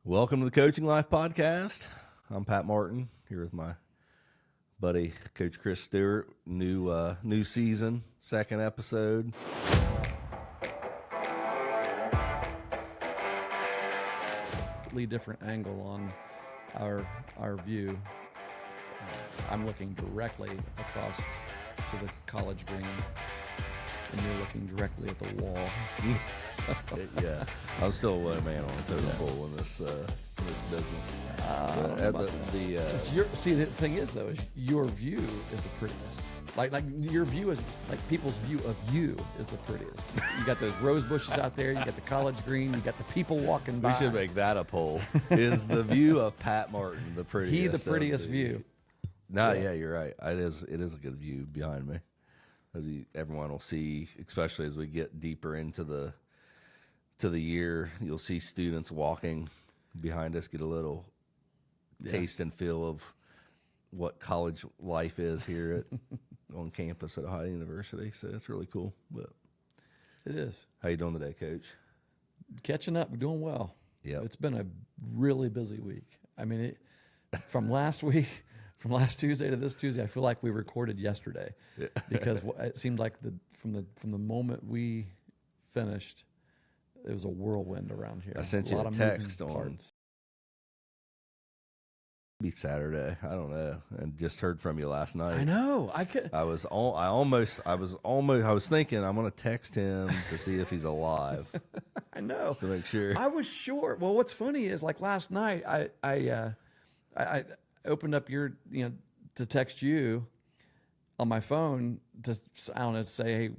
Welcome to the Coaching Life Podcast. I'm Pat Martin, here with my buddy, Coach Chris Stewart. New season, second episode. Completely different angle on our view. I'm looking directly across to the college green, and you're looking directly at the wall. Yeah, I'm still a man on a totem pole in this business. See, the thing is though, is your view is the prettiest. Like your view is like people's view of you is the prettiest. You got those rose bushes out there. You got the college green. You got the people walking by. We should make that a poll. Is the view of Pat Martin the prettiest? He the prettiest view. No, yeah, you're right. It is a good view behind me. Everyone will see, especially as we get deeper into the year, you'll see students walking behind us, get a little taste and feel of what college life is here on campus at Ohio University. So it's really cool. But it is. How you doing today, Coach? Catching up, doing well. Yeah, it's been a really busy week. I mean, from last week. From last Tuesday to this Tuesday, I feel like we recorded yesterday, because it seemed like from the moment we finished, it was a whirlwind around here. I sent you a text on maybe Saturday. I don't know, and just heard from you last night. I know. I was thinking I'm going to text him to see if he's alive. I know. Just to make sure. I was sure. Well, what's funny is like last night, I opened up to text you on my phone to say, hey,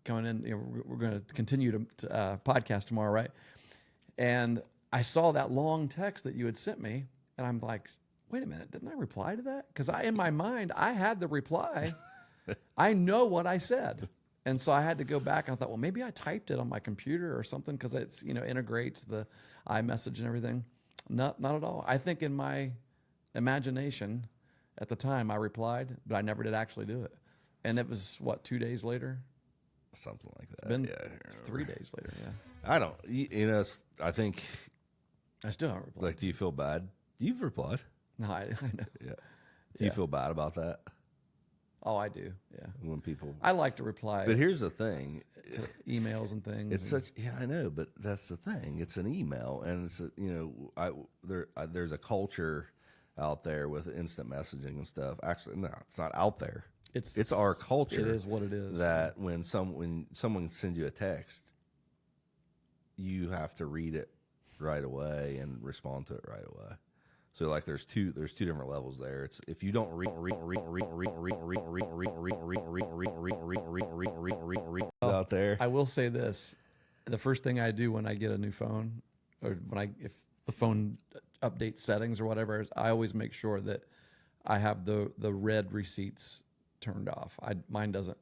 coming in, we're going to continue to podcast tomorrow, right? And I saw that long text that you had sent me, and I'm like, wait a minute, didn't I reply to that? Because in my mind, I had the reply. I know what I said. And so I had to go back, and I thought, well, maybe I typed it on my computer or something, because it's, integrates the iMessage and everything. Not at all. I think in my imagination at the time I replied, but I never did actually do it. And it was 2 days later, something like that. It's been 3 days later. I don't, I think I still haven't replied. Like, do you feel bad? You've replied. No, I know. Yeah. Do you feel bad about that? Oh, I do. Yeah. When people, I like to reply. But here's the thing: to emails and things. It's I know, but that's the thing. It's an email, and it's there's a culture out there with instant messaging and stuff. Actually, no, it's not out there. It's our culture. It is what it is. That when someone sends you a text, you have to read it right away and respond to it right away. So like there's two different levels there. It's if you don't read out there. I will say this: the first thing I do when I get a new phone, or if the phone update settings or whatever, is I always make sure that I have the red receipts turned off. Mine doesn't.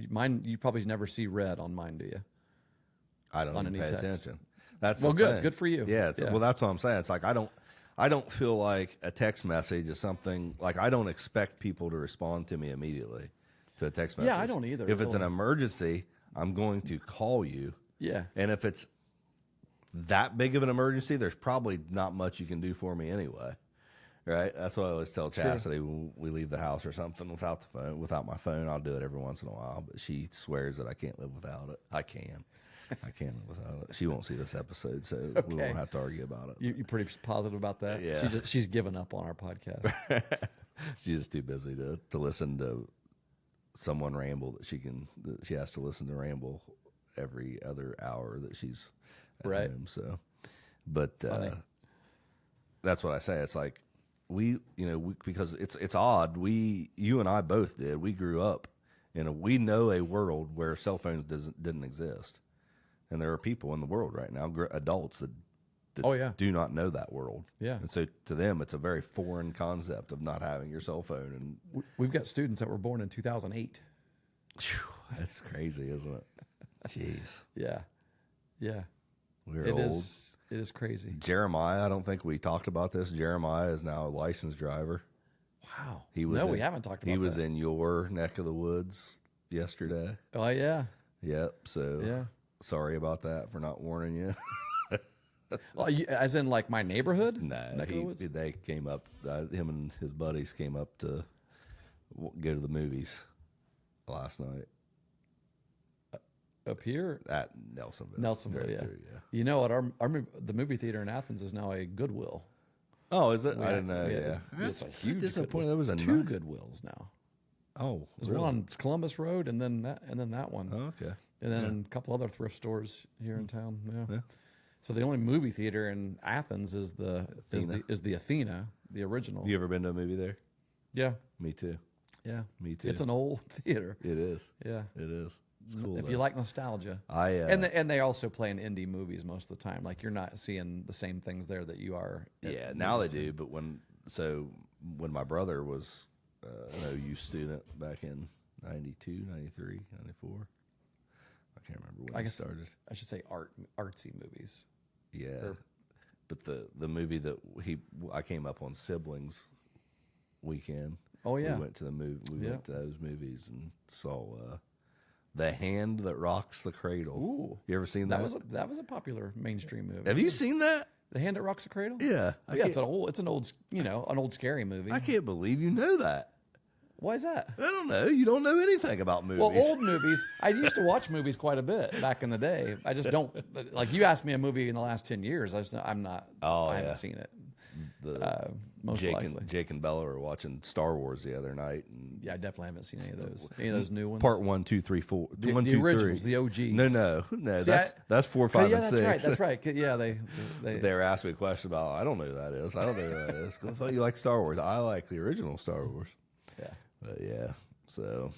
Mine, you probably never see red on mine, do you? I don't even pay attention. That's well, good. Thing. Good for you. Yeah. Well, that's what I'm saying. It's like I don't feel like a text message is something like I don't expect people to respond to me immediately to a text message. Yeah, I don't either. If it's an emergency, I'm going to call you. Yeah. And if it's that big of an emergency, there's probably not much you can do for me anyway. Right? That's what I always tell Chastity when we leave the house or something without my phone. I'll do it every once in a while, but she swears that I can't live without it. I can live without it. She won't see this episode, so we won't have to argue about it. You're pretty positive about that? Yeah. She's given up on our podcast. She's just too busy to listen to someone ramble that she has to listen to ramble every other hour that she's at home. So, but that's what I say. It's like because it's odd. You and I both did. We grew up we know a world where cell phones didn't exist. And there are people in the world right now, adults that do not know that world. Yeah. And so to them, it's a very foreign concept of not having your cell phone. And we've got students that were born in 2008. That's crazy, isn't it? Jeez. Yeah. Yeah. We're old. It is crazy. Jeremiah, I don't think we talked about this. Jeremiah is now a licensed driver. Wow. We haven't talked about that. He was in your neck of the woods yesterday. Oh, yeah. Yep. So sorry about that for not warning you. Well, as in like my neighborhood? No, they came up. Him and his buddies came up to go to the movies last night. Up here At Nelsonville. Nelsonville, yeah. You know what? The movie theater in Athens is now a Goodwill. Oh, is it? I didn't know. Yeah, It's a huge disappointing. There was two Goodwills now. Oh, There's really? one on Columbus Road, and then that one. Oh, okay. And then a couple other thrift stores here in town. Yeah. So the only movie theater in Athens is the Athena, the original. You ever been to a movie there? Yeah. Me too. Yeah. Me too. It's an old theater. It is. Yeah. It is. It's cool. If you like nostalgia. And they also play in indie movies most of the time. Like you're not seeing the same things there that you are. Yeah, now they do. But when my brother was an OU student back in 92, 93, 94, I can't remember when he started. I should say artsy movies. Yeah. But the movie that I came up on Siblings weekend. Oh yeah. We went to the movie. We went to those movies and saw The Hand That Rocks the Cradle. Ooh. You ever seen that? That was a popular mainstream movie. Have you seen that? The Hand That Rocks the Cradle? Yeah. It's an old scary movie. I can't believe you know that. Why is that? I don't know. You don't know anything about movies. Well, old movies. I used to watch movies quite a bit back in the day. I just don't like. You asked me a movie in the last 10 years. I'm not. I haven't seen it. Most likely. Jake and Bella were watching Star Wars the other night. And yeah, I definitely haven't seen any of those. Any of those new ones. Part 1, 2, 3, 4. The 1, 2, originals, 3. the OGs. No. See, that's 4, 5, and 6. That's right. Yeah, they were asking me a question about. I don't know who that is. I don't know who that is. I thought you liked Star Wars. I like the original Star Wars. Yeah. But yeah. So,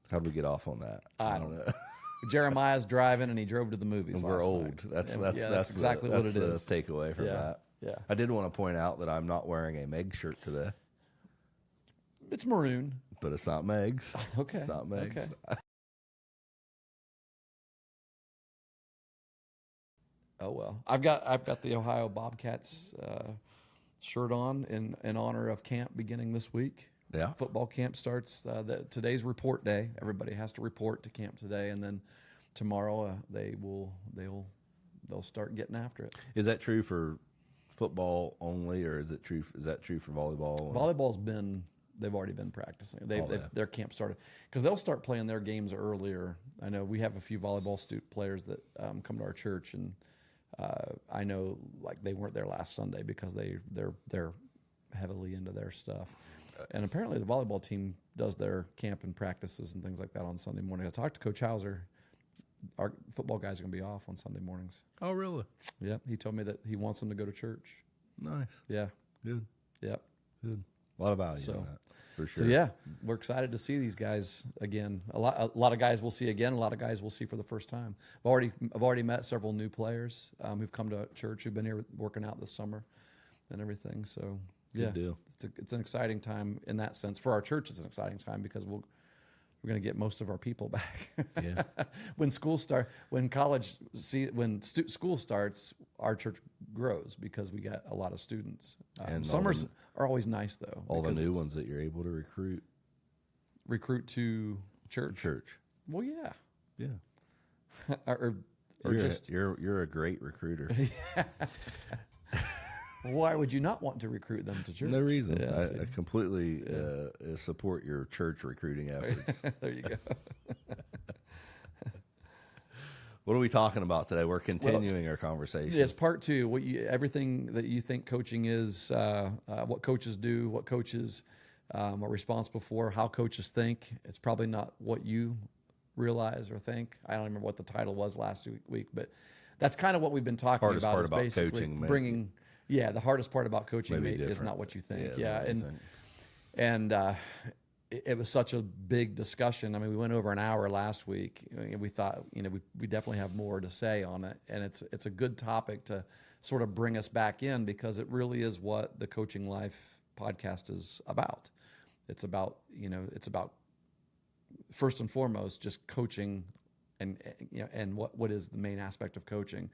how did we get off on that? I don't know. Jeremiah's driving, and he drove to the movies. And we're old. Night. That's exactly what it is. The takeaway from that. Yeah. I did want to point out that I'm not wearing a Meg shirt today. It's maroon, but it's not Meg's. Okay. It's not Meg's. Okay. Oh well, I've got the Ohio Bobcats shirt on in honor of camp beginning this week. Yeah. Football camp starts. Today's report day. Everybody has to report to camp today, and then tomorrow they'll start getting after it. Is that true for football only, or is that true for volleyball? Volleyball's they've already been practicing. Their camp started because they'll start playing their games earlier. I know we have a few volleyball players that come to our church, and I know like they weren't there last Sunday because they're heavily into their stuff. And apparently the volleyball team does their camp and practices and things like that on Sunday morning. I talked to Coach Hauser. Our football guys are going to be off on Sunday mornings. Oh, really? Yeah. He told me that he wants them to go to church. Nice. Yeah. Good. Yep. Good. A lot of value in that, for sure. So, yeah, we're excited to see these guys again. A lot of guys we'll see again. A lot of guys we'll see for the first time. I've already met several new players who've come to church, who've been here working out this summer and everything. So, Good deal. It's an exciting time in that sense. For our church, it's an exciting time because we're going to get most of our people back. Yeah. When school starts, our church grows because we got a lot of students. And summers are always nice though. All the new ones that you're able to recruit to church. Well, yeah. Yeah. or you're a great recruiter. Why would you not want to recruit them to church? No reason. I completely support your church recruiting efforts. There you go. What are we talking about today? We're continuing our conversation. Yes, part two. Everything that you think coaching is, what coaches do, what coaches are responsible for, how coaches think. It's probably not what you realize or think. I don't remember what the title was last week, but that's kind of what we've been talking hardest about. Part is about basically coaching, bringing. Yeah, the hardest part about coaching is not what you think. It was such a big discussion. I mean, we went over an hour last week. We thought, we definitely have more to say on it, and it's a good topic to sort of bring us back in because it really is what the Coaching Life podcast is about. It's about first and foremost just coaching, and what is the main aspect of coaching.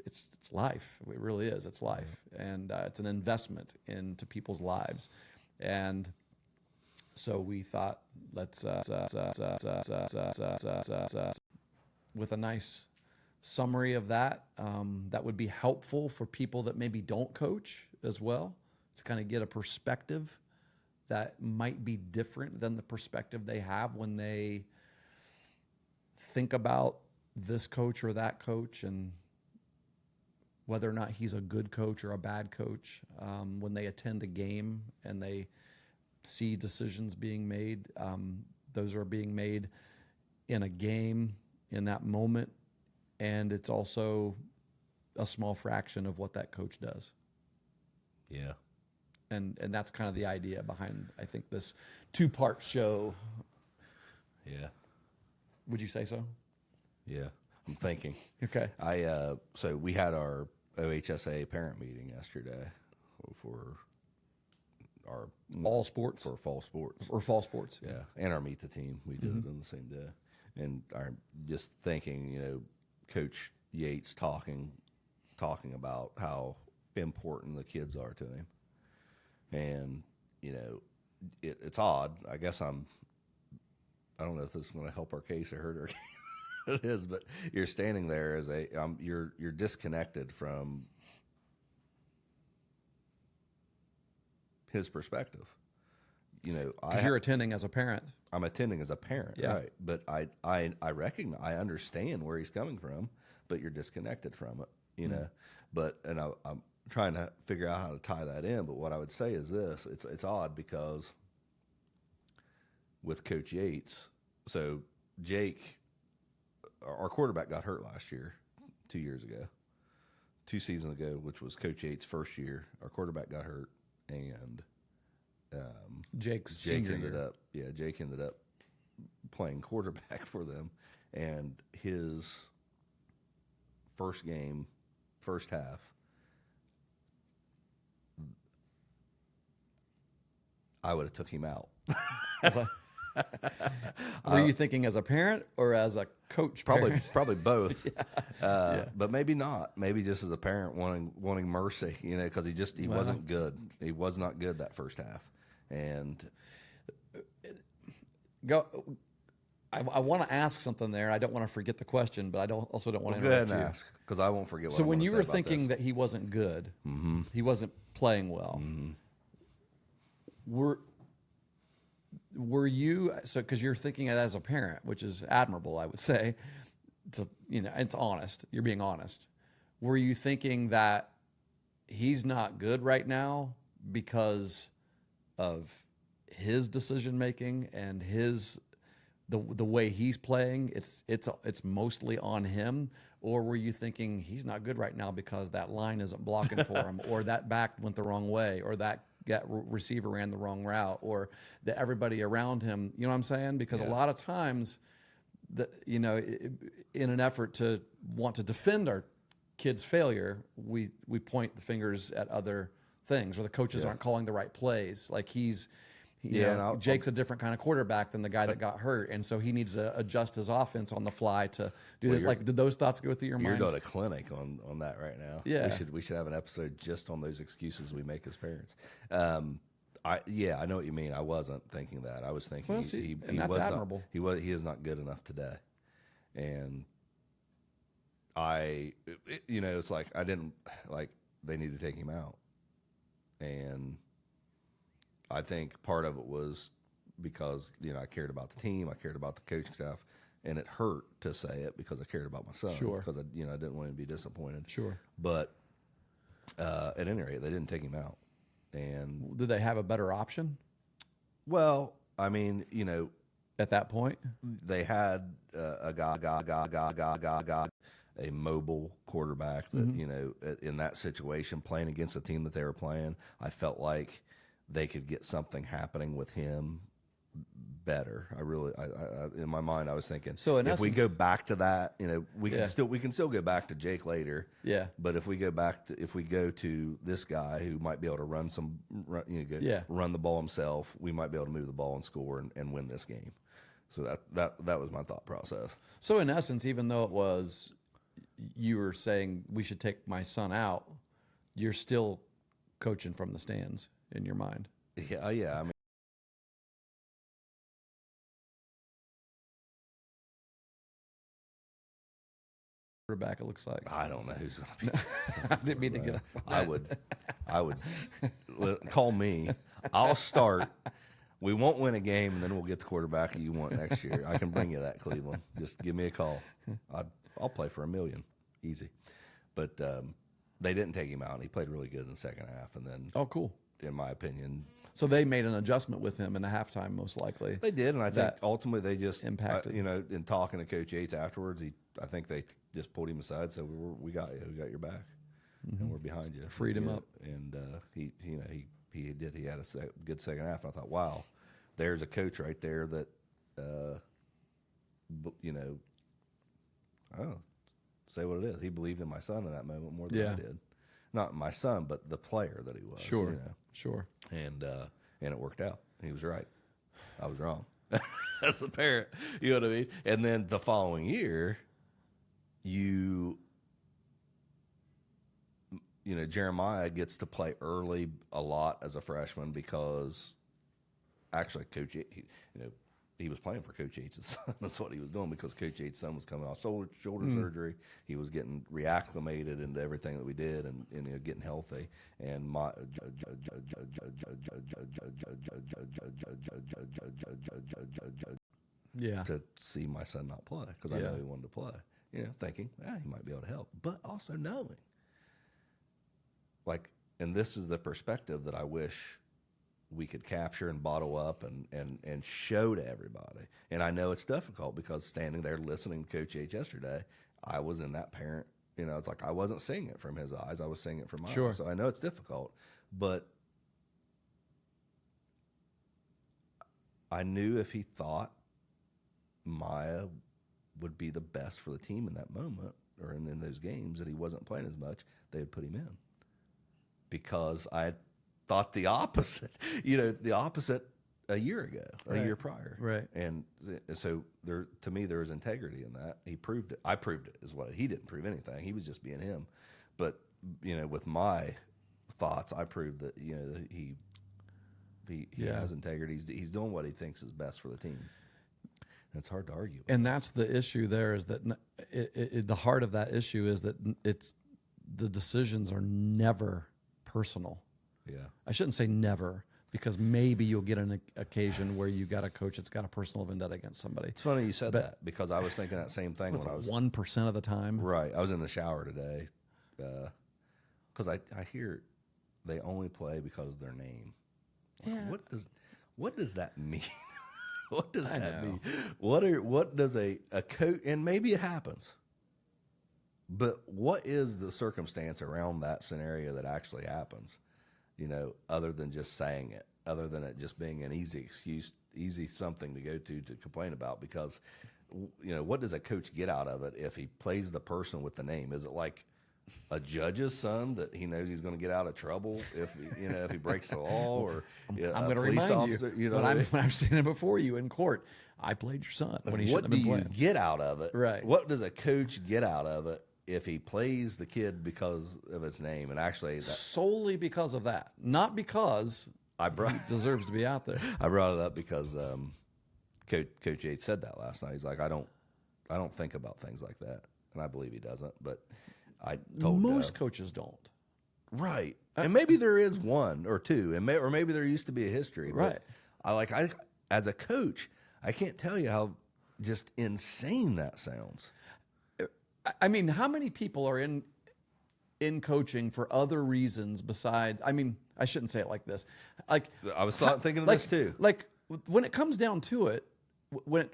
It's life. It really is. It's life, and it's an investment into people's lives, and so we thought let's with a nice summary of that that would be helpful for people that maybe don't coach as well, to kind of get a perspective that might be different than the perspective they have when they think about this coach or that coach, and whether or not he's a good coach or a bad coach. When they attend a game and they see decisions being made, those are being made in a game, in that moment, and it's also a small fraction of what that coach does. Yeah. And that's kind of the idea behind, I think, this 2-part show. Yeah. Would you say so? Yeah. I'm thinking. Okay. So we had our OHSA parent meeting yesterday for our all sports, for fall sports, or fall sports. Yeah. And our meet the team. We did it on the same day. And I'm just thinking, Coach Yates talking about how important the kids are to him. And, it's odd. I guess I don't know if this is going to help our case or hurt our case. It is, but you're standing there as you're disconnected from his perspective. You're attending as a parent. I'm attending as a parent, yeah. Right? But I recognize, I understand where he's coming from, but you're disconnected from it, know. But I'm trying to figure out how to tie that in. But what I would say is this: it's odd because with Coach Yates, so Jake, our quarterback, got hurt last year, 2 years ago, 2 seasons ago, which was Coach Yates' first year. Our quarterback got hurt, and Jake ended up playing quarterback for them, and his first game, first half, I would have took him out. Were you thinking as a parent or as a coach? Probably both. But maybe not. Maybe just as a parent wanting mercy, because he wasn't good. He was not good that first half. And I want to ask something there. I don't want to forget the question, but I also don't want to go ahead interrupt and you. ask, because I won't forget what So I'm when you say were about thinking this. that he wasn't good, he wasn't playing well, were you, because you're thinking it as a parent, which is admirable, I would say. It's honest. You're being honest. Were you thinking that he's not good right now because of his decision making and the way he's playing? It's mostly on him? Or were you thinking he's not good right now because that line isn't blocking for him, or that back went the wrong way, or that receiver ran the wrong route, or that everybody around him, you know what I'm saying? Because a lot of times, in an effort to want to defend our kid's failure, we point the fingers at other things, or the coaches aren't calling the right plays. Like Jake's a different kind of quarterback than the guy that got hurt, and so he needs to adjust his offense on the fly to do this. Like, did those thoughts go through your mind? You're doing a clinic on that right now. Yeah, we should have an episode just on those excuses we make as parents. I know what you mean. I wasn't thinking that. I was thinking and that's admirable. He is not good enough today, and it's like I didn't like. They need to take him out, and I think part of it was because, I cared about the team, I cared about the coaching staff, and it hurt to say it because I cared about my son. Sure. Because I didn't want him to be disappointed. Sure. But at any rate, they didn't take him out. And did they have a better option? Well, I mean, at that point, they had a mobile quarterback that, in that situation, playing against the team that they were playing, I felt like they could get something happening with him better. I in my mind, I was thinking, so if we go back to that, we can still go back to Jake later. Yeah. But if we go to this guy who might be able to run the ball himself, we might be able to move the ball and score and win this game. So that was my thought process. So in essence, even though it was, you were saying we should take my son out, you're still coaching from the stands in your mind. Yeah. I mean, quarterback, it looks like. I don't know who's going to be. I didn't mean to get off on that. I would call me. I'll start. We won't win a game, and then we'll get the quarterback you want next year. I can bring you that, Cleveland. Just give me a call. I'll play for $1 million, easy. But they didn't take him out. He played really good in the second half, and then cool. In my opinion, so they made an adjustment with him in the halftime, most likely. They did, and I think ultimately they just impacted. In talking to Coach Yates afterwards, I think they just pulled him aside, said, "We got you. We got your back, and we're behind you." Freed him up, and he did. He had a good second half. And I thought, wow, there's a coach right there that, I don't know, say what it is. He believed in my son in that moment more than I did. Not my son, but the player that he was. Sure, sure. And it worked out. He was right. I was wrong. As the parent, you know what I mean? And then the following year, Jeremiah gets to play early a lot as a freshman because actually Coach Yates, he was playing for Coach Yates' son. That's what he was doing because Coach Yates' son was coming off shoulder surgery. He was getting reacclimated into everything that we did and getting healthy. And to see my son not play because I know he wanted to play. Thinking he might be able to help, but also knowing, and this is the perspective that I wish we could capture and bottle up and show to everybody. And I know it's difficult because standing there listening to Coach H yesterday, I was in that parent, it's like I wasn't seeing it from his eyes. I was seeing it from mine. Sure. So I know it's difficult, but I knew if he thought Maya would be the best for the team in that moment or in those games that he wasn't playing as much, they would put him in. Because I thought the opposite, the opposite a year ago, a year prior. Right. And so to me, there was integrity in that. He proved it. I proved it is what he didn't prove anything. He was just being him. But, with my thoughts, I proved that, that he has integrity. He's doing what he thinks is best for the team. And it's hard to argue. And that's the issue there is that the heart of that issue is that the decisions are never personal. Yeah. I shouldn't say never, because maybe you'll get an occasion where you got a coach that's got a personal vendetta against somebody. It's funny you said that because I was thinking that same thing when I was 1% of the time. Right. I was in the shower today because I hear they only play because of their name. Yeah. What does that mean? What does that mean? What does a coach, and maybe it happens, but what is the circumstance around that scenario that actually happens? Other than just saying it, other than it just being an easy excuse, easy something to go to complain about, because, what does a coach get out of it if he plays the person with the name? Is it like a judge's son that he knows he's going to get out of trouble if he breaks the law, or I'm going to remind officer, when I'm standing before you in court, I played your son when he shouldn't have been playing. What do you get out of it? Right. What does a coach get out of it if he plays the kid because of its name? And actually, solely because of that, not because he deserves to be out there. I brought it up because Coach Yates said that last night. He's like, I don't think about things like that, and I believe he doesn't. But I told most coaches don't. Right, and maybe there is one or two, or maybe there used to be a history. Right. But I as a coach, I can't tell you how just insane that sounds. I mean, how many people are in coaching for other reasons besides? I mean, I shouldn't say it like this. Like I was thinking of this too. Like when it comes down to it, when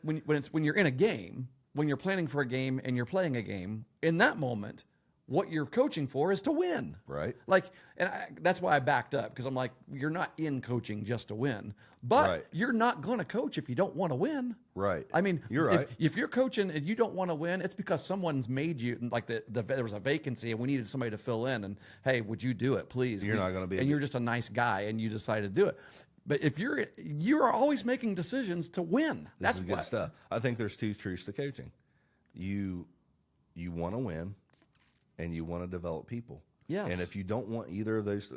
you're in a game, when you're planning for a game and you're playing a game, in that moment, what you're coaching for is to win. Right. That's why I backed up, because I'm like, you're not in coaching just to win, but you're not going to coach if you don't want to win. Right. I mean, you're right. If you're coaching and you don't want to win, it's because someone's made you, like there was a vacancy and we needed somebody to fill in, and hey, would you do it, please? You're not going to be, and you're just a nice guy and you decided to do it. But if you are always making decisions to win. That's good stuff. I think there's two truths to coaching. You want to win, and you want to develop people. Yes. And if you don't want either of those,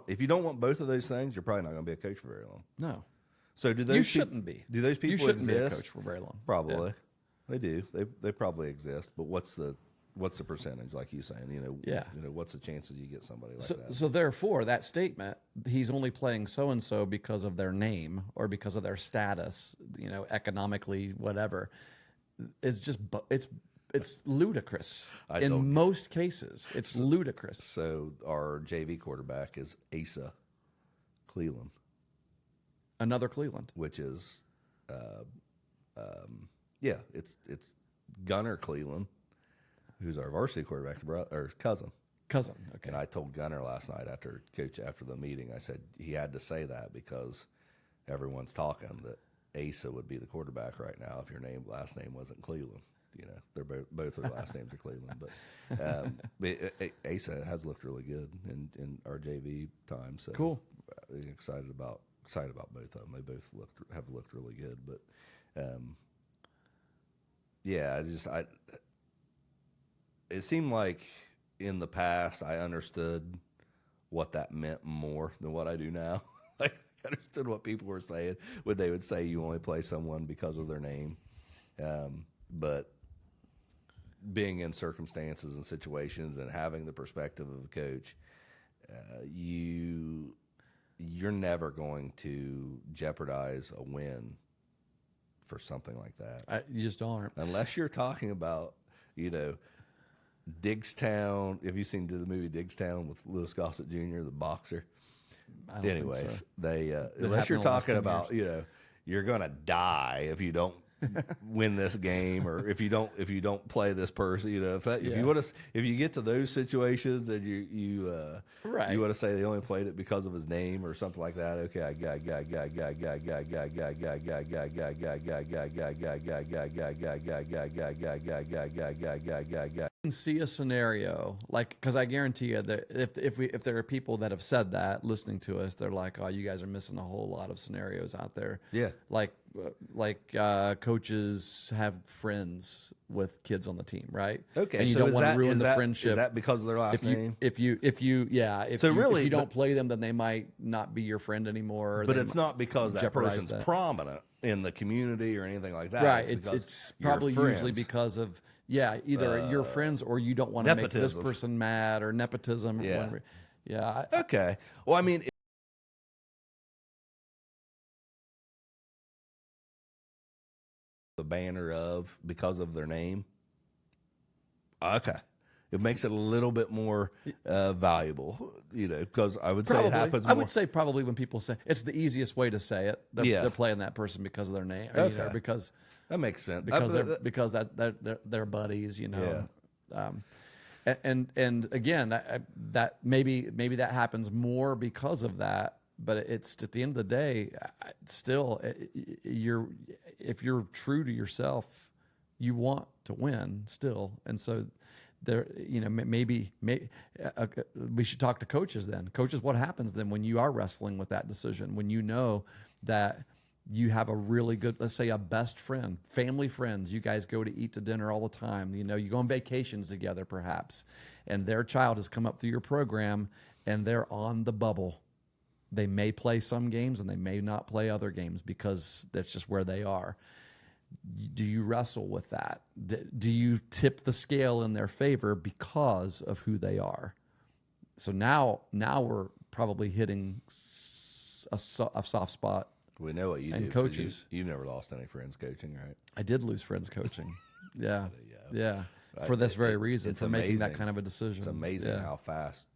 if you don't want both of those things, you're probably not going to be a coach for very long. No. So do those? You shouldn't be. Do those people You shouldn't exist? be a coach for very long. Probably. Yeah. They do. They probably exist. But what's the what's the percentage, like you saying, Yeah. what's the chances you get somebody like that? So therefore, that statement, he's only playing so and so because of their name or because of their status, economically, whatever, is just it's ludicrous. In most cases, it's ludicrous. So our JV quarterback is Asa Cleveland, Another Cleveland, which is, it's Gunner Cleveland, who's our varsity quarterback, or cousin. Cousin. Okay. And I told Gunner last night after the meeting, I said he had to say that because everyone's talking that Asa would be the quarterback right now if your last name wasn't Cleveland. They're both their last names are Cleveland, but Asa has looked really good in our JV time. So cool. Excited about both of them. They both have looked really good, but it seemed like in the past I understood what that meant more than what I do now. Like, I understood what people were saying when they would say you only play someone because of their name, but being in circumstances and situations and having the perspective of a coach, you're never going to jeopardize a win for something like that. You just aren't. Unless you're talking about, Diggstown. Have you seen the movie Diggstown with Louis Gossett Jr., the boxer? I don't Anyways, think so. Unless you're talking about, you're going to die if you don't win this game, or if you don't play this person, if you get to those situations and you want to say they only played it because of his name or something like that. Okay, I can see a scenario because I guarantee you that if there are people that have said that listening to us, they're like, oh, you guys are missing a whole lot of scenarios out there. Yeah, like coaches have friends with kids on the team, right? Okay, and you don't want to ruin the friendship. Is that because of their last name? If you don't play them, then they might not be your friend anymore. But it's not because that person's prominent in the community or anything like that. Right. It's probably usually because of either your friends or you don't want to make this person mad, or nepotism. Yeah. Or whatever. Yeah. Okay. Well, I mean, the banner of because of their name. Okay. It makes it a little bit more valuable, because I would say it happens more. I would say probably when people say it's the easiest way to say it. They're playing that person because of their name, or because that makes sense. Because they're buddies, Yeah. And again, that maybe that happens more because of that. But it's at the end of the day, still, if you're true to yourself, you want to win still, and so there, maybe we should talk to coaches then. Coaches, what happens then when you are wrestling with that decision? When you know that you have a really good, let's say a best friend, family friends, you guys go to eat to dinner all the time, you go on vacations together perhaps, and their child has come up through your program and they're on the bubble. They may play some games and they may not play other games because that's just where they are. Do you wrestle with that? Do you tip the scale in their favor because of who they are? So now we're probably hitting a soft spot. We know what you do. Coaches. You never lost any friends coaching, right? I did lose friends coaching. Yeah. For this very reason, for making that kind of a decision. It's amazing how fast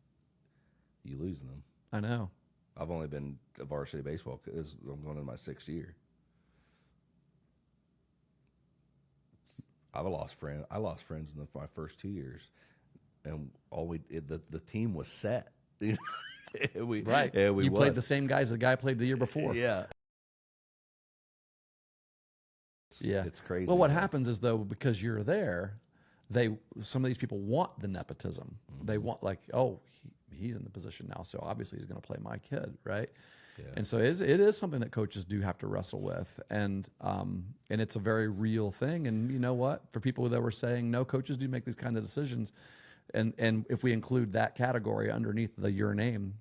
you lose them. I know. I've only been a varsity baseball. I'm going into my 6th year. I lost friends in my first 2 years, and the team was set. You played the same guys the guy played the year before. Yeah. It's crazy. Well, what happens is, though, because you're there, some of these people want the nepotism. Mm-hmm. They want he's in the position now, so obviously he's going to play my kid, right? Yeah. And so it is something that coaches do have to wrestle with, and it's a very real thing. And you know what? For people that were saying no, coaches do make these kind of decisions, and if we include that category underneath the your name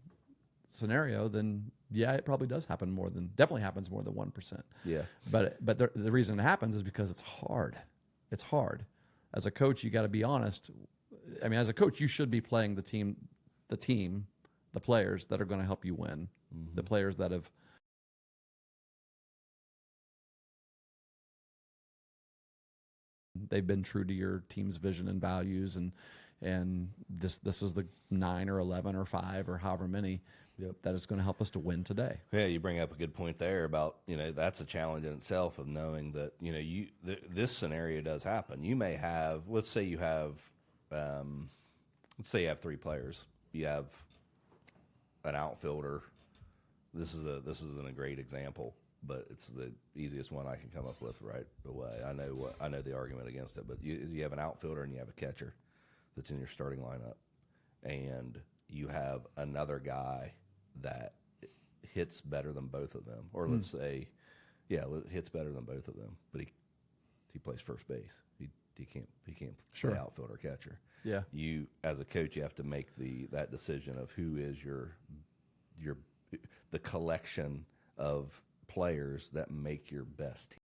scenario, then it probably definitely happens more than 1%. Yeah. But the reason it happens is because it's hard. It's hard. as a coach, you got to be honest. I mean, as a coach, you should be playing the players that are going to help you win, the players that have. They've been true to your team's vision and values, and this is the 9 or 11 or 5 or however many that is going to help us to win today. Yeah, you bring up a good point there about, that's a challenge in itself of knowing that, this scenario does happen. You may have, let's say you have 3 players. You have an outfielder. This isn't a great example, but it's the easiest one I can come up with right away. I know the argument against it, but you have an outfielder and you have a catcher that's in your starting lineup, and you have another guy that hits better than both of them, or let's say, hits better than both of them, but he plays first base. He can't play outfielder or catcher. Yeah, you as a coach, you have to make that decision of who is the collection of players that make your best team.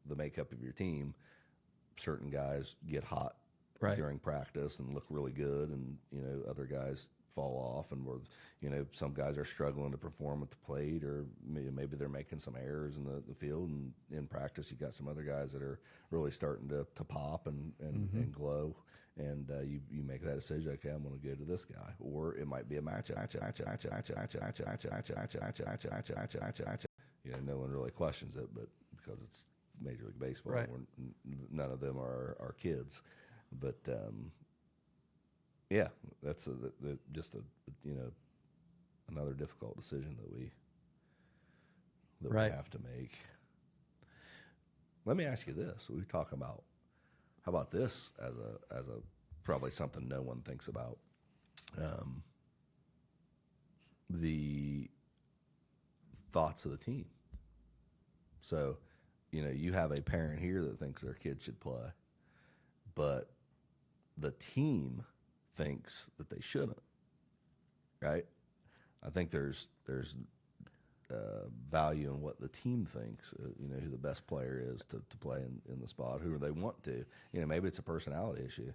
The makeup of your team, certain guys get hot during practice and look really good, and other guys fall off, and some guys are struggling to perform at the plate, or maybe they're making some errors in the field, and in practice you got some other guys that are really starting to pop and glow, and you make that decision. Okay, I'm going to go to this guy, or it might be a matchup. No one really questions it, but because it's Major League Baseball, none of them are kids, but that's just another difficult decision that we have to make. Let me ask you this: we talk about, how about this as a probably something no one thinks about, the thoughts of the team. So, you have a parent here that thinks their kid should play, but the team thinks that they shouldn't, right? I think there's value in what the team thinks, who the best player is to play in the spot, who they want to. Maybe it's a personality issue.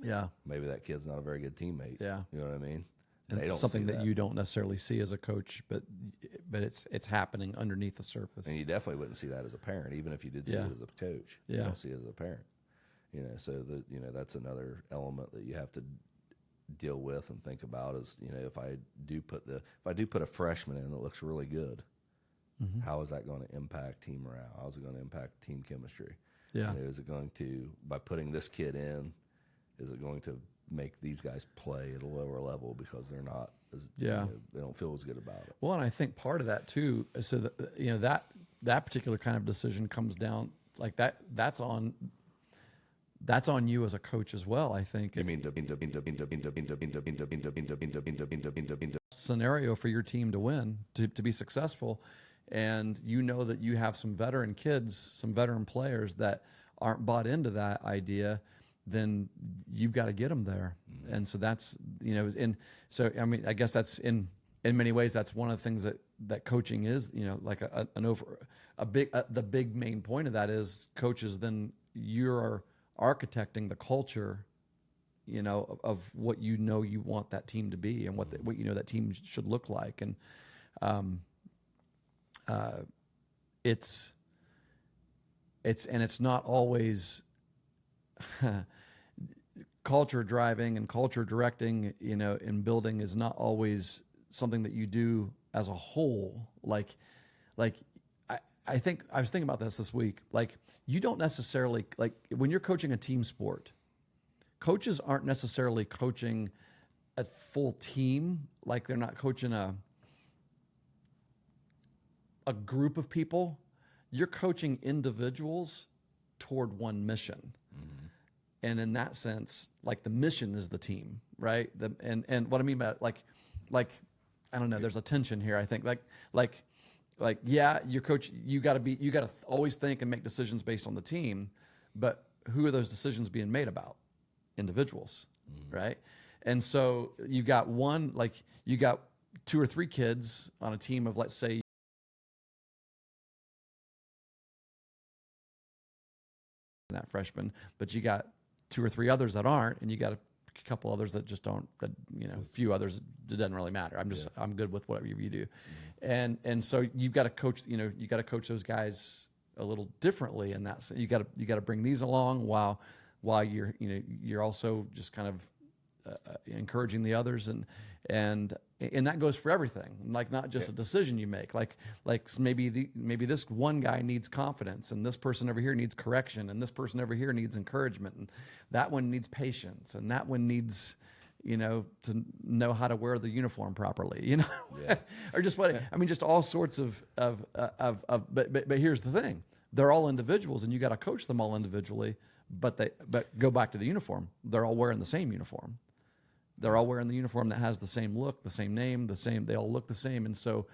Yeah. Maybe that kid's not a very good teammate. Yeah. You know what I mean? And it's something that you don't necessarily see as a coach, but it's happening underneath the surface. And you definitely wouldn't see that as a parent, even if you did see it as a coach. You don't see it as a parent. So that's another element that you have to deal with and think about is, if I do put a freshman in that looks really good, how is that going to impact team morale? How is it going to impact team chemistry? Yeah. Is it going to, by putting this kid in, is it going to make these guys play at a lower level because they're not as, they don't feel as good about it? Well, and I think part of that too, so that that particular kind of decision comes down like that's on you as a coach as well, I think. You mean scenario for your team to win, to be successful, and that you have some veteran kids, some veteran players that aren't bought into that idea, then you've got to get them there. And so that's, so I mean, I guess that's in many ways, that's one of the things that coaching is, like the big main point of that is coaches, then you're architecting the culture, of what you want that team to be and what that team should look like. And it's not always culture driving and culture directing, in building is not always something that you do as a whole. Like I think I was thinking about this week. Like, you don't necessarily, like, when you're coaching a team sport, coaches aren't necessarily coaching a full team. Like, they're not coaching a group of people. You're coaching individuals toward one mission. Mm-hmm. And in that sense, like, the mission is the team, right? And what I mean by like, I don't know, there's a tension here, I think. Like, yeah, your coach, you got to always think and make decisions based on the team, but who are those decisions being made about? Individuals, right? And so you got 2 or 3 kids on a team of, let's say, that freshman, but you got 2 or 3 others that aren't, and you got a couple others that just don't, that, a few others, it doesn't really matter. I'm good with whatever you do. And so you've got to coach, you got to coach those guys a little differently in that sense. You got to bring these along while you're also just kind of encouraging the others, and that goes for everything. Like, not just a decision you make. Like maybe this one guy needs confidence, and this person over here needs correction, and this person over here needs encouragement, and that one needs patience, and that one needs to know how to wear the uniform properly, or just what I mean, just all sorts of but here's the thing: they're all individuals, and you got to coach them all individually. But go back to the uniform. They're all wearing the same uniform. They're all wearing the uniform that has the same look, the same name, they all look the same. And so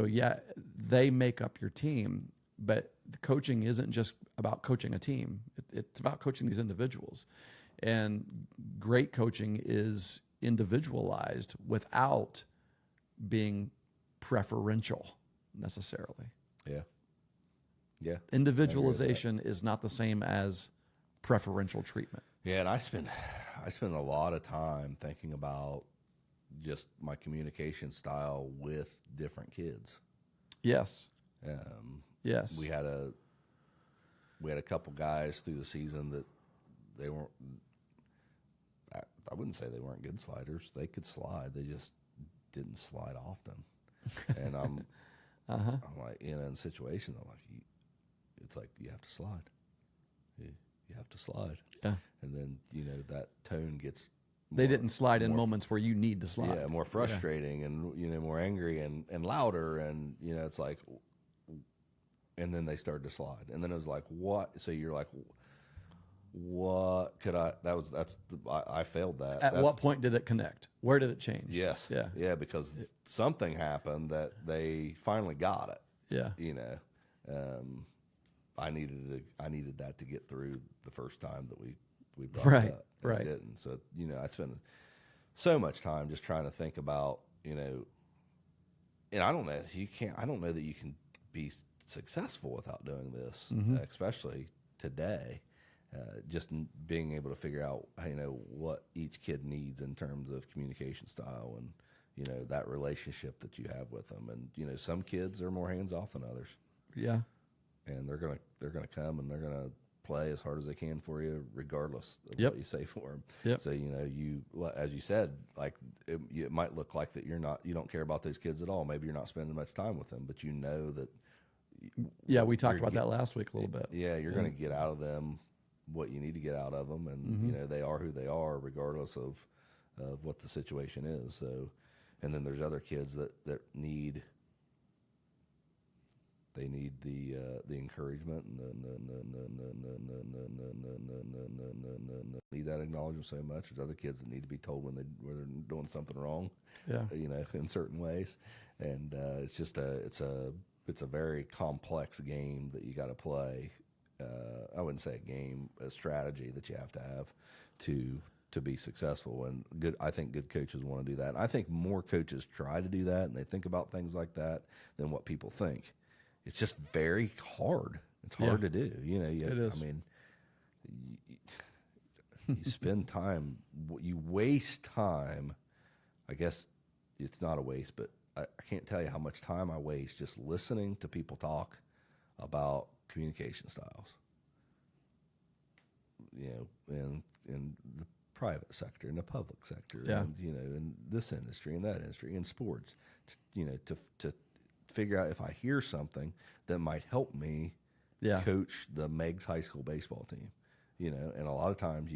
yeah, they make up your team, but the coaching isn't just about coaching a team. It's about coaching these individuals. And great coaching is individualized without being preferential necessarily. Yeah. Yeah. Individualization is not the same as preferential treatment. Yeah, and I spend a lot of time thinking about just my communication style with different kids. Yes. Yes. We had a couple guys through the season that they weren't. I wouldn't say they weren't good sliders. They could slide. They just didn't slide often. And I'm like, in situations, I'm like, it's like you have to slide. You have to slide. Yeah. And then, that tone gets they didn't slide in moments where you need to slide. Yeah, more frustrating and, more angry and louder. And, it's like, and then they started to slide. And then it was like, what? So you're like, what could I failed that. At what point did it connect? Where did it change? Yes. Yeah. Yeah, because something happened that they finally got it. Yeah. I needed that to get through the first time that we brought it up. And Right. It didn't. So, I spend so much time just trying to think about, and I don't know that you can be successful without doing this, especially today. Just being able to figure out, what each kid needs in terms of communication style and, that relationship that you have with them. And, some kids are more hands off than others. Yeah. And they're gonna come and they're gonna play as hard as they can for you, regardless of what you say for them. Yep. So you, as you said, like it might look like that you don't care about those kids at all. Maybe you're not spending much time with them, but you know that. Yeah, we talked about that last week a little bit. Yeah, you're gonna get out of them what you need to get out of them, and they are who they are, regardless of what the situation is. So, and then there's other kids that need. They need the encouragement and need that acknowledgement so much. There's other kids that need to be told when they're doing something wrong. Yeah. In certain ways, and it's just it's a very complex game that you got to play. I wouldn't say a game, a strategy that you have to have to be successful. And I think good coaches want to do that. And I think more coaches try to do that, and they think about things like that than what people think. It's just very hard. It's hard to do. It is. I mean, you spend time, you waste time. I guess it's not a waste, but I can't tell you how much time I waste just listening to people talk about communication styles. In the private sector, in the public sector, and, in this industry, in that industry, in sports, to figure out if I hear something that might help me coach the Meigs High School baseball team, and a lot of times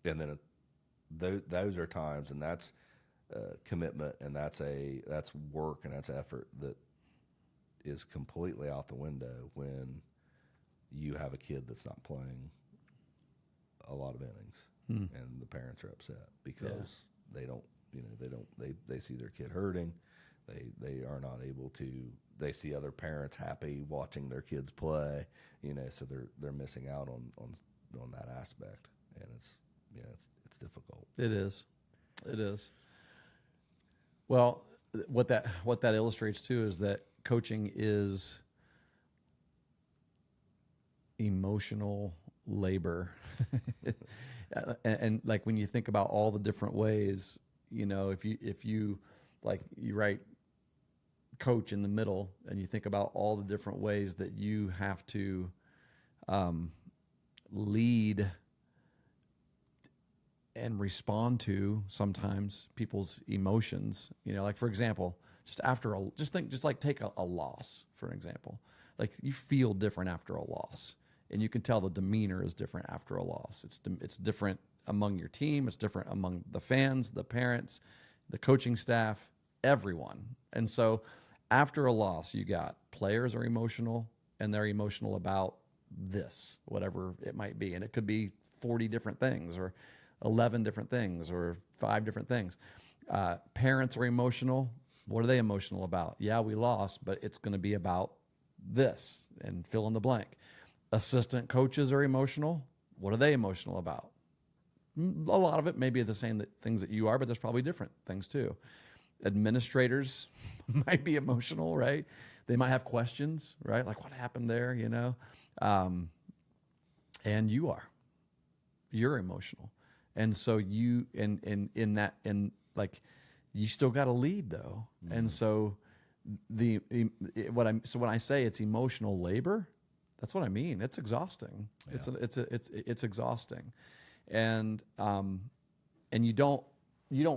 and then those are times, and that's commitment, and that's work, and that's effort that is completely out the window when you have a kid that's not playing a lot of innings, and the parents are upset because they don't, they see their kid hurting, They are not able to. They see other parents happy watching their kids play, so they're missing out on that aspect, and it's difficult. It is. Well, what that illustrates too is that coaching is emotional labor. and like when you think about all the different ways, if you like you write coach in the middle and you think about all the different ways that you have to lead and respond to sometimes people's emotions, like for example, take a loss for an example. Like you feel different after a loss, and you can tell the demeanor is different after a loss. It's different among your team. It's different among the fans, the parents, the coaching staff, everyone. And so after a loss, you got players are emotional, and they're emotional about this, whatever it might be. And it could be 40 different things or 11 different things or 5 different things. Parents are emotional. What are they emotional about? Yeah, we lost, but it's going to be about this and fill in the blank. Assistant coaches are emotional. What are they emotional about? A lot of it may be the same things that you are, but there's probably different things too. Administrators might be emotional, right? They might have questions, right? Like what happened there, and you're emotional. And so you, you still got to lead though. Mm-hmm. And so when I say it's emotional labor, that's what I mean. It's exhausting. Yeah. It's exhausting. And you don't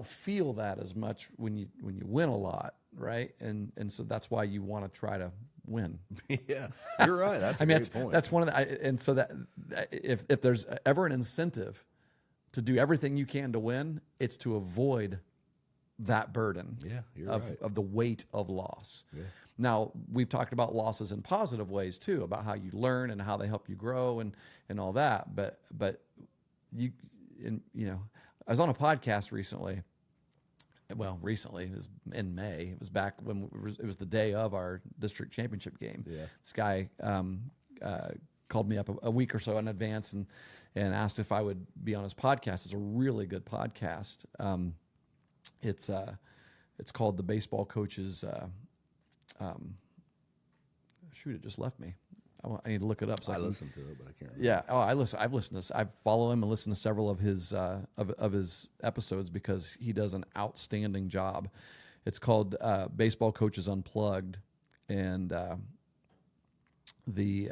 feel that as much when you win a lot, right? And so that's why you want to try to win. Yeah, you're right. That's a great point. That's one of the. And so that if there's ever an incentive to do everything you can to win, it's to avoid that burden. Yeah, you're right. Of the weight of loss. Yeah. Now we've talked about losses in positive ways too, about how you learn and how they help you grow and all that. But I was on a podcast recently. Well, recently, it was in May. It was back when it was the day of our district championship game. Yeah. This guy called me up a week or so in advance and asked if I would be on his podcast. It's a really good podcast. It's called The Baseball Coaches. It just left me. I need to look it up. I listened to it, but I can't remember. Yeah. Oh, I've listened to. I follow him and listen to several of his of his episodes because he does an outstanding job. It's called Baseball Coaches Unplugged, and the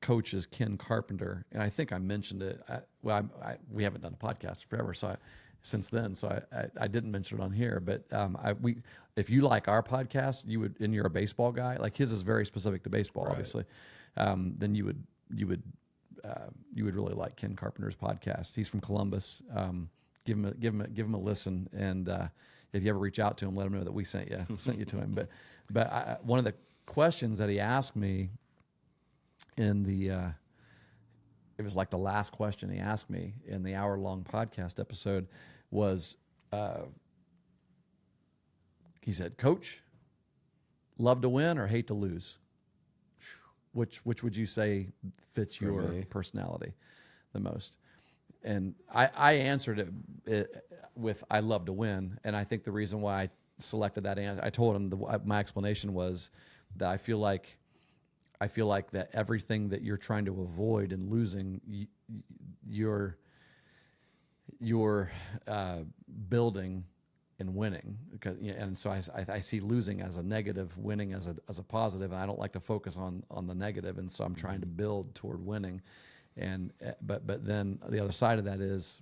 coach is Ken Carpenter, and I think I mentioned it. We haven't done a podcast forever, since then, so I didn't mention it on here. But if you like our podcast, you would, and you're a baseball guy, like his is very specific to baseball, right. Obviously, then you would really like Ken Carpenter's podcast. He's from Columbus. Give him a listen, and if you ever reach out to him, let him know that we sent you to him. But one of the questions that he asked me it was like the last question he asked me in the hour-long podcast episode was, he said, "Coach, love to win or hate to lose? Which would you say fits your personality the most?" And I answered it with, "I love to win." And I think the reason why I selected that answer, I told him my explanation was that I feel like that everything that you're trying to avoid in losing, you're building and winning. And so I see losing as a negative, winning as a positive, and I don't like to focus on the negative. And so I'm trying to build toward winning. And but then the other side of that is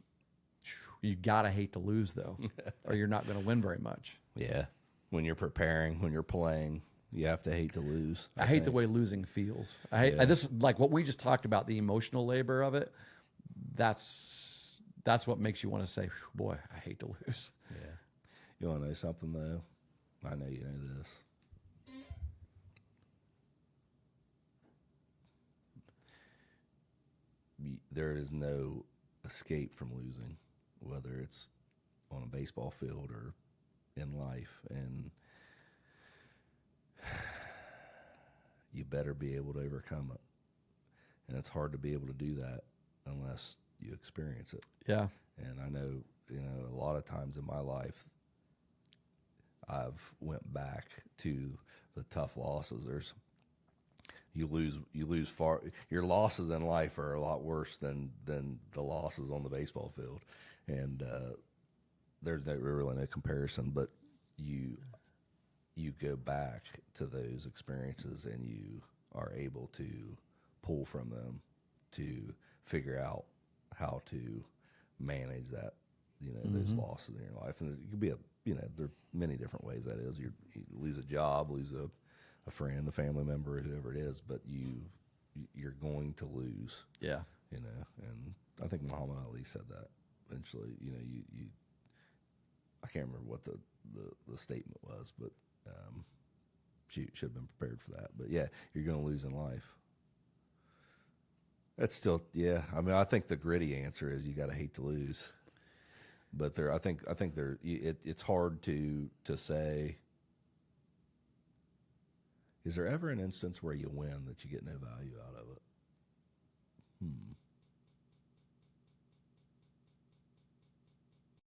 you gotta hate to lose though, or you're not going to win very much. Yeah, when you're preparing, when you're playing. You have to hate to lose. I hate the way losing feels. This is like what we just talked about, the emotional labor of it. That's what makes you want to say, "Boy, I hate to lose." Yeah. You want to know something though? I know you know this. There is no escape from losing, whether it's on a baseball field or in life, and you better be able to overcome it. And it's hard to be able to do that unless you experience it. Yeah. And I know, a lot of times in my life, I've went back to the tough losses. You lose far. Your losses in life are a lot worse than the losses on the baseball field, and there's really no comparison. But you go back to those experiences, and you are able to pull from them to figure out how to manage that, those losses in your life. And it could be there are many different ways that is. You lose a job, lose a friend, a family member, whoever it is, but you're going to lose. Yeah. And I think Muhammad Ali said that eventually. I can't remember what the statement was, but she should have been prepared for that. But yeah, you're going to lose in life. That's still, yeah. I mean, I think the gritty answer is you got to hate to lose. But I think it's hard to say. Is there ever an instance where you win that you get no value out of it?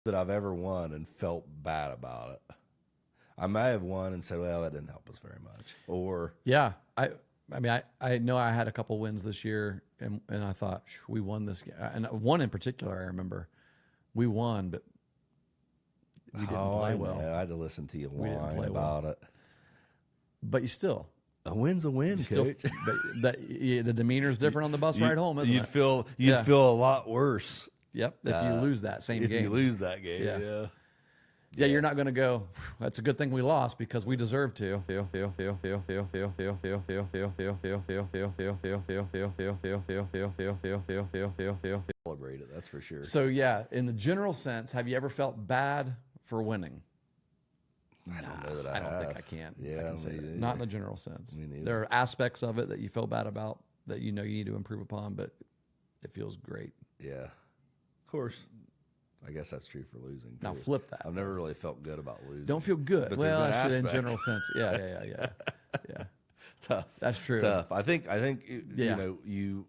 That I've ever won and felt bad about it. I may have won and said, well, that didn't help us very much. Or yeah, I mean, I know I had a couple wins this year, and I thought we won this game. And one in particular, I remember, we won, but we didn't play well. I had to listen to you whine about it. But you still. A win's a win, Coach. But the demeanor's different on the bus ride home, isn't it? You'd feel a lot worse. Yep, if you lose that same game. If you lose that game, yeah. Yeah, you're not going to go, that's a good thing we lost because we deserve to. Celebrate it, that's for sure. So, yeah, in the general sense, have you ever felt bad for winning? I don't know that I don't have. think I can. Yeah, I can say that. Not in the general sense. Me neither. There are aspects of it that you feel bad about that you need to improve upon, but it feels great. Yeah. Of course. I guess that's true for losing, too. Now flip that. I've never really felt good about losing. Don't feel good. But well, I should in general sense. Yeah. Tough. That's true. Tough. I think you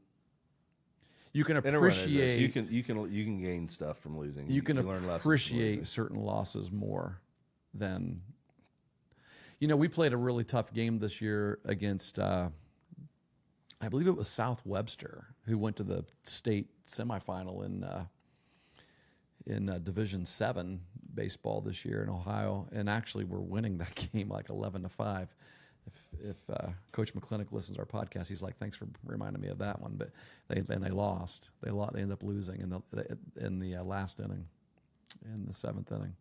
can appreciate. You can gain stuff from losing. You can learn appreciate certain losses more than. We played a really tough game this year against. I believe it was South Webster, who went to the state semifinal in Division 7 baseball this year in Ohio, and actually we're winning that game like 11-5. If Coach McClintock listens to our podcast, he's like, "Thanks for reminding me of that one." But they lost. They ended up losing in the last inning, in the 7th inning.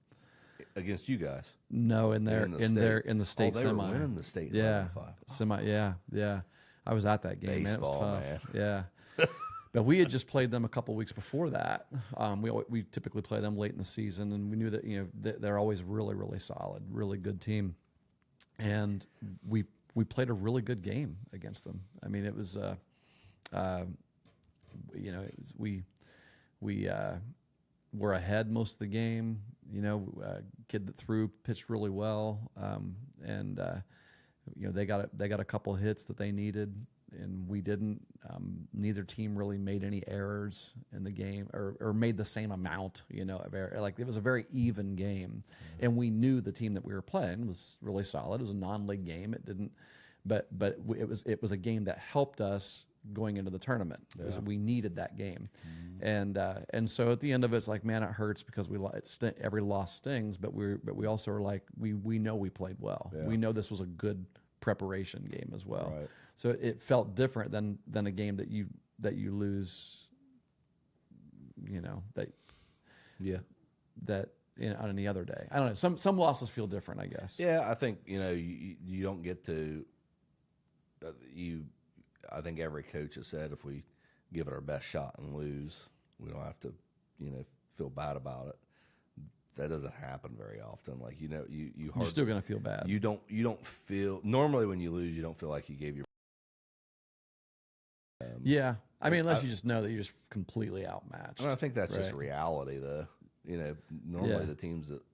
Against you guys? No, in the state they semi. Were winning the state. Yeah, 11-5. Semi. Yeah. I was at that game. Baseball, man, it was tough. Yeah. But we had just played them a couple weeks before that. We typically play them late in the season, and we knew that they're always really, really solid, really good team, and we played a really good game against them. I mean, it was, we were ahead most of the game. Kid that threw pitched really well, and they got a couple hits that they needed. And we didn't. Neither team really made any errors in the game, or made the same amount. Of error. Like it was a very even game, and we knew the team that we were playing was really solid. It was a non-league game. It didn't, but it was a game that helped us going into the tournament. We needed that game, and so at the end of it, it's like, man, it hurts because every loss stings. But we also are like, we know we played well. Yeah. We know this was a good preparation game as well. Right. So it felt different than a game that you lose. That on any other day. I don't know. Some losses feel different, I guess. Yeah, I think you don't get to. I think every coach has said if we give it our best shot and lose, we don't have to feel bad about it. That doesn't happen very often. Like you're still gonna feel bad. You don't feel normally when you lose, you don't feel like you gave your. Yeah, I mean, unless you just know that you're just completely outmatched. I think that's just reality, though. Normally Yeah.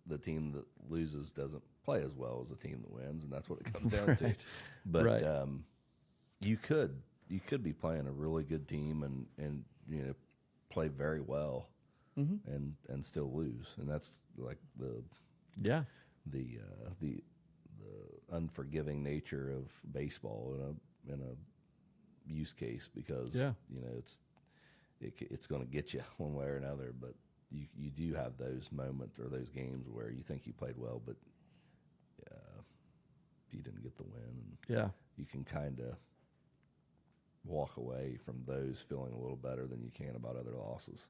the team that loses doesn't play as well as the team that wins, and that's what it comes down to. But Right. you could be playing a really good team and play very well and still lose, and that's like the Yeah. the unforgiving nature of baseball in a use case, because it's going to get you one way or another. But you do have those moments or those games where you think you played well, but you didn't get the win. And you can kind of walk away from those feeling a little better than you can about other losses.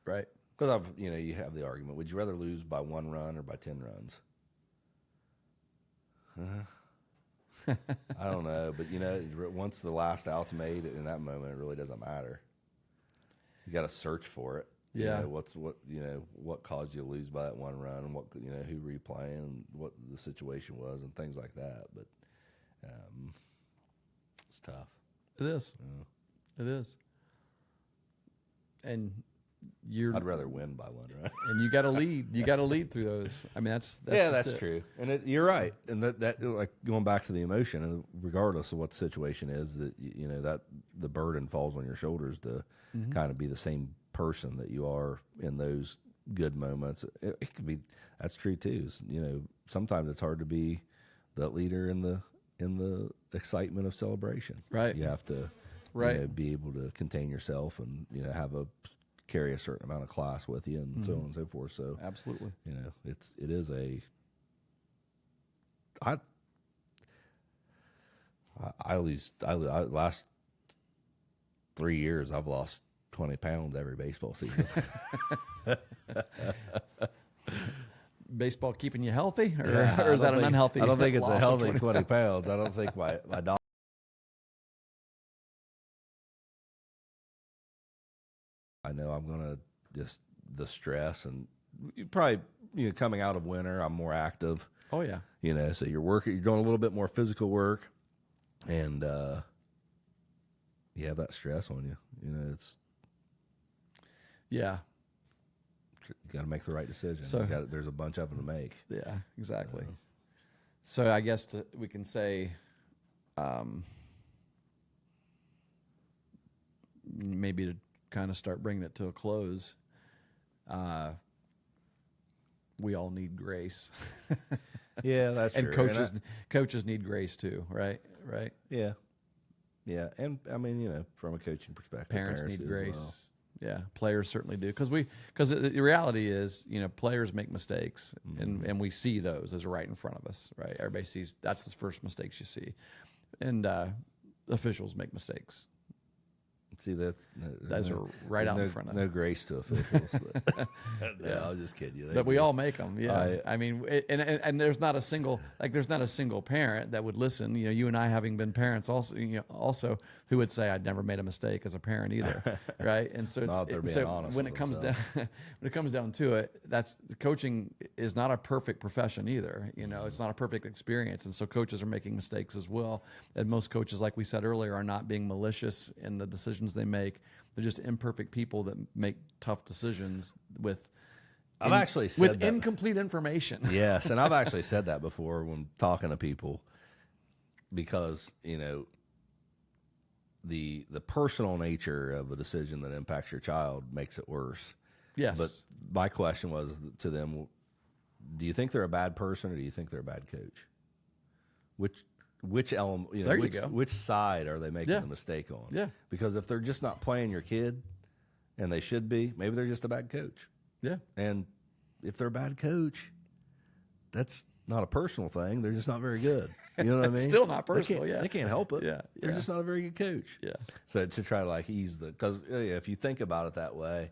Right. Because you have the argument: would you rather lose by 1 run or by 10 runs? I don't know, but once the last out's made in that moment, it really doesn't matter. You got to search for it. Yeah. What caused you to lose by that 1 run, and what who were you playing, and what the situation was, and things like that. But it's tough. It is. Yeah. It is. And I'd rather win by 1 run. And you got to lead. You got to lead through those. I mean, that's true. And you're right. And that like going back to the emotion, and regardless of what the situation is, that that the burden falls on your shoulders to kind of be the same person that you are in those good moments. It could be, that's true too. Sometimes it's hard to be that leader in the excitement of celebration. Right. You have to be able to contain yourself and carry a certain amount of class with you, and so on and so forth. So absolutely, it is a. I last 3 years I've lost 20 pounds every baseball season. Baseball keeping you healthy, or is that an unhealthy? I don't think it's a healthy 20 20 pounds. I don't think my dog. I know I'm gonna just the stress, and probably coming out of winter, I'm more active. Oh yeah. So you're doing a little bit more physical work, and you have that stress on you. It's yeah. You got to make the right decision. So there's a bunch of them to make. Yeah, exactly. So I guess we can say, maybe to kind of start bringing it to a close, we all need grace. Yeah, that's and true. Coaches need grace too, right? Right. Yeah, and I mean, from a coaching perspective, parents need grace. Well. Yeah, players certainly do, because the reality is, players make mistakes, and we see those as right in front of us, right? Everybody sees that's the first mistakes you see, and officials make mistakes. See, those are right out in front of no grace to officials. Yeah, I'll just kid you. But we all make them. Yeah, I mean, and there's not a single parent that would listen. You and I, having been parents, also who would say I'd never made a mistake as a parent either, right? And so when it comes down to it, coaching is not a perfect profession either. It's not a perfect experience, and so coaches are making mistakes as well. And most coaches, like we said earlier, are not being malicious in the decisions they make. They're just imperfect people that make tough decisions with incomplete information. Yes, and I've actually said that before when talking to people, because the personal nature of a decision that impacts your child makes it worse. Yes. But my question was to them, do you think they're a bad person, or do you think they're a bad coach? Which element, which side are they making a mistake on? Yeah. Because if they're just not playing your kid, and they should be, maybe they're just a bad coach. Yeah. And if they're a bad coach, that's not a personal thing. They're just not very good. You know what I mean? Still not personal. They can't help it. Yeah. They're just not a very good coach. Yeah. So to try to ease because if you think about it that way,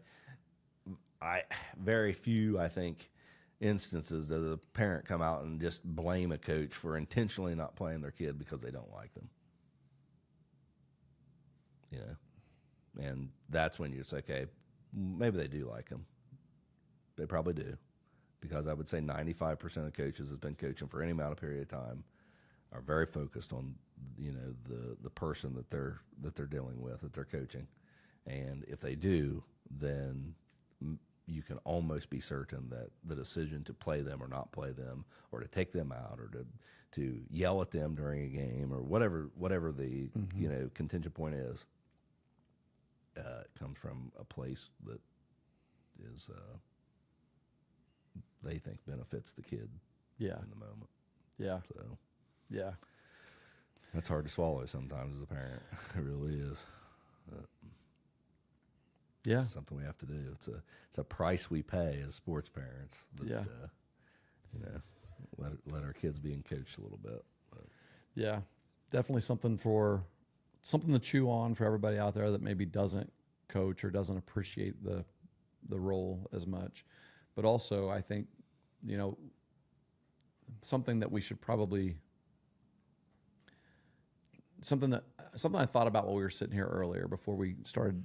very few, I think, instances does a parent come out and just blame a coach for intentionally not playing their kid because they don't like them. And that's when you're just like, okay, maybe they do like them. They probably do, because I would say 95% of coaches has been coaching for any amount of period of time, are very focused on the person that they're dealing with, that they're coaching. And if they do, then you can almost be certain that the decision to play them or not play them, or to take them out, or to yell at them during a game, or whatever the contention point is, comes from a place that is they think benefits the kid in the moment. Yeah. So yeah, that's hard to swallow sometimes as a parent. It really is. Yeah. It's something we have to do. It's a price we pay as sports parents. That, let our kids be coached a little bit. But. Yeah, definitely something to chew on for everybody out there that maybe doesn't coach or doesn't appreciate the role as much. But also, I think, something that we should probably something I thought about while we were sitting here earlier before we started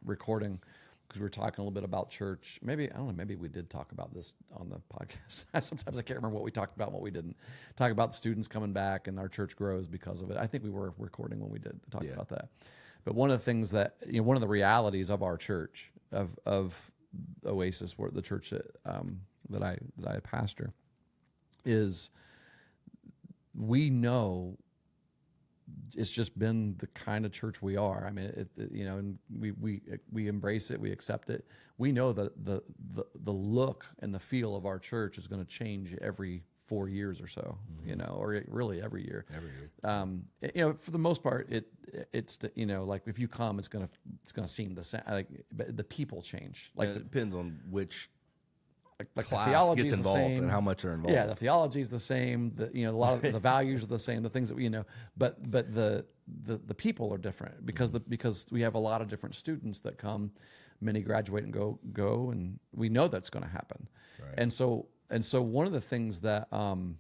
recording, because we were talking a little bit about church. Maybe we did talk about this on the podcast. Sometimes I can't remember what we talked about and what we didn't. Talk about the students coming back and our church grows because of it. I think we were recording when we did talk about that. But one of the things that, one of the realities of our church, of Oasis, the church that I pastor, is we know it's just been the kind of church we are. I mean, and we embrace it, we accept it. We know that the look and the feel of our church is going to change every 4 years or so, or really every year. Every year. For the most part, it's like if you come, it's gonna seem the same. Like, but the people change. Like it depends on which. Like class the theology gets is the involved same. And how much are involved. Yeah, the theology is the same. A lot of the values are the same. The things that we but the people are different because we have a lot of different students that come. Many graduate and go, and we know that's going to happen. Right. And so one of the things that and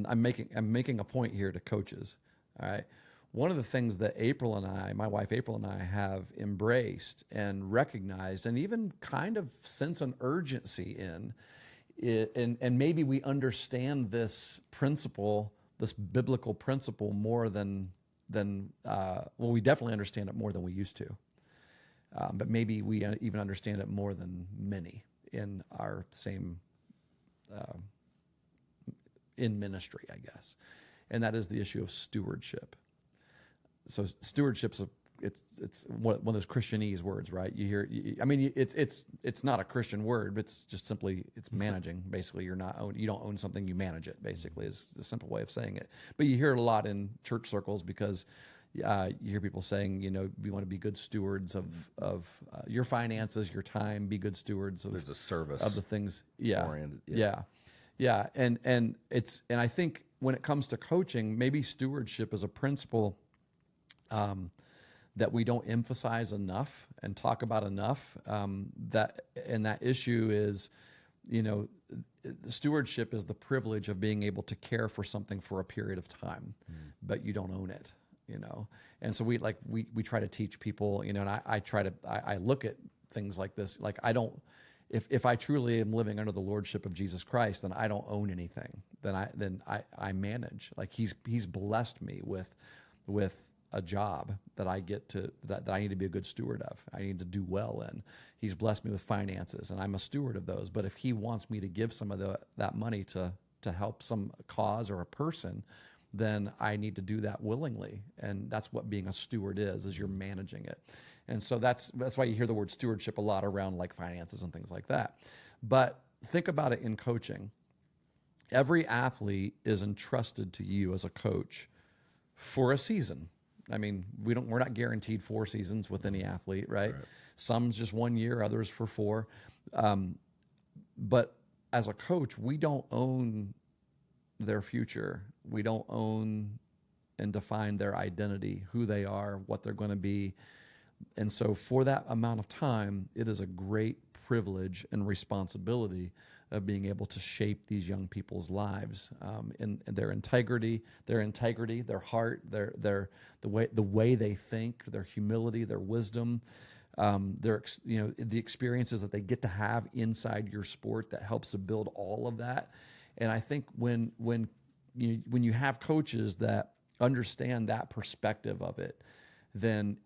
I'm making a point here to coaches. All right. One of the things that my wife April and I have embraced and recognized and even kind of sense an urgency in, and maybe we understand this principle, this biblical principle more than we definitely understand it more than we used to. But maybe we even understand it more than many in our same, in ministry, I guess. And that is the issue of stewardship. So stewardship's it's one of those Christianese words, right? You hear, it's not a Christian word, but it's just simply, it's managing. Basically, you don't own something, you manage it, basically, is the simple way of saying it. But you hear it a lot in church circles because you hear people saying, we want to be good stewards of your finances, your time, be good stewards of. There's a service of the things. Yeah. Oriented. Yeah. And I think when it comes to coaching, maybe stewardship is a principle that we don't emphasize enough and talk about enough. That issue is, stewardship is the privilege of being able to care for something for a period of time, but you don't own it. And so we try to teach people, and I look at things like this, like if I truly am living under the lordship of Jesus Christ, then I don't own anything. Then I manage. Like he's blessed me with a job that I get to, that I need to be a good steward of. I need to do well in. He's blessed me with finances, and I'm a steward of those. But if he wants me to give some of that money to help some cause or a person, then I need to do that willingly. And that's what being a steward is you're managing it. And so that's why you hear the word stewardship a lot around like finances and things like that. But think about it in coaching. Every athlete is entrusted to you as a coach for a season. I mean, we're not guaranteed 4 seasons with any athlete, right? Some's just 1 year, others for 4. But as a coach, we don't own their future. We don't own and define their identity, who they are, what they're going to be. And so for that amount of time, it is a great privilege and responsibility of being able to shape these young people's lives, in their integrity, their heart, the way they think, their humility, their wisdom, the experiences that they get to have inside your sport that helps to build all of that. And I think when you have coaches that understand that perspective of it, then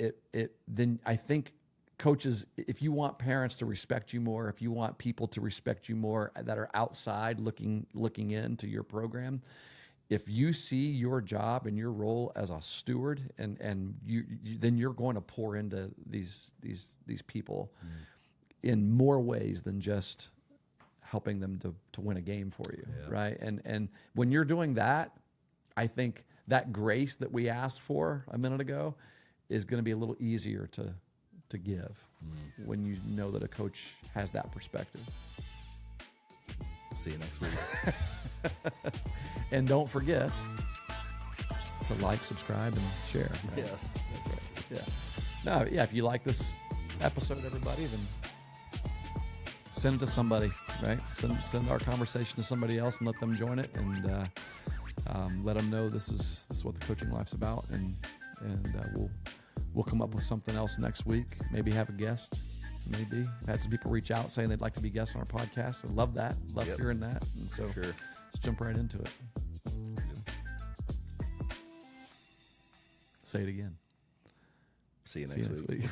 I think coaches, if you want parents to respect you more, if you want people to respect you more that are outside looking into your program, if you see your job and your role as a steward, and you then you're going to pour into these people in more ways than just helping them to win a game for you, right? And when you're doing that, I think that grace that we asked for a minute ago is going to be a little easier to give when you know that a coach has that perspective. See you next week. And don't forget to like, subscribe, and share. Right? Yes, That's right. Yeah. No, yeah, if you like this episode, everybody, then send it to somebody, right? Send our conversation to somebody else and let them join it, and let them know this is what the coaching life's about, and we'll come up with something else next week. Maybe have a guest. Maybe I've had some people reach out saying they'd like to be guests on our podcast. I love that. Love hearing that. And so let's jump right into it. Say it again. See you next week.